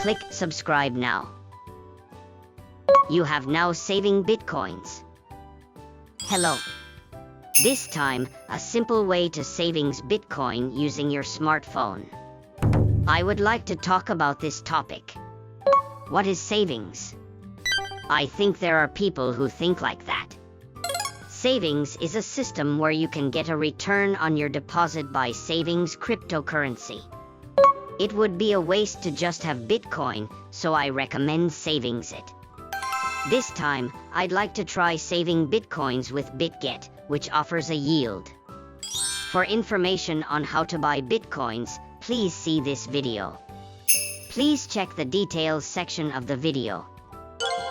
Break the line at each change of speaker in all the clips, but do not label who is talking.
Click subscribe now. You have now saving Bitcoins. Hello. This time, a simple way to savings Bitcoin using your smartphone. I would like to talk about this topic. What is savings? I think there are people who think like that. Savings is a system where you can get a return on your deposit by savings cryptocurrency. It would be a waste to just have Bitcoin, so I recommend savings it. This time, I'd like to try saving Bitcoins with Bitget, which offers a yield. For information on how to buy Bitcoins, please see this video. Please check the details section of the video.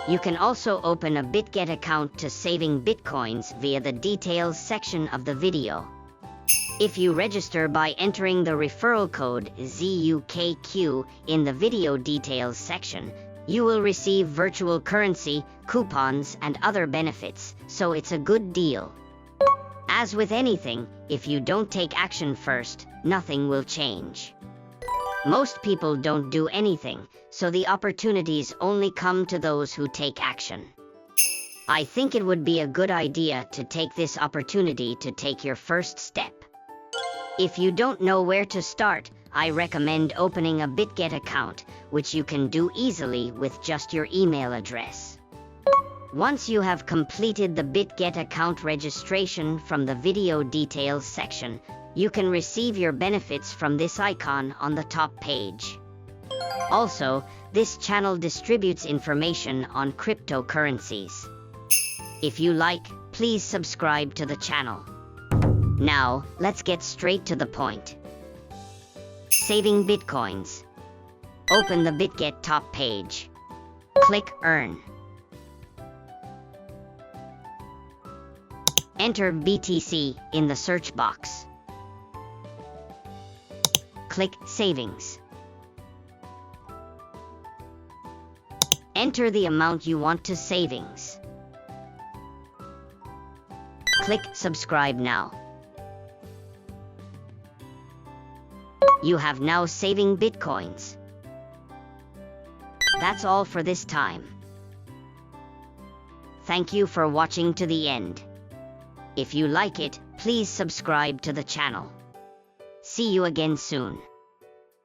You can also open a Bitget account to saving Bitcoins via the details section of the video. If you register by entering the referral code zukq in the video details section, you will receive virtual currency, coupons, and other benefits, so it's a good deal. As with anything, if you don't take action first, nothing will change. Most people don't do anything, so the opportunities only come to those who take action. I think it would be a good idea to take this opportunity to take your first step. If you don't know where to start, I recommend opening a Bitget account, which you can do easily with just your email address. Once you have completed the Bitget account registration from the video details section, you can receive your benefits from this icon on the top page. Also, this channel distributes information on cryptocurrencies. If you like, please subscribe to the channel. Now, let's get straight to the point. Saving Bitcoins. Open the Bitget top page. Click Earn. Enter BTC in the search box. Click Savings. Enter the amount you want to savings. Click Subscribe now. You have now saving Bitcoins. That's all for this time. Thank you for watching to the end. If you like it, please subscribe to the channel. See you again soon.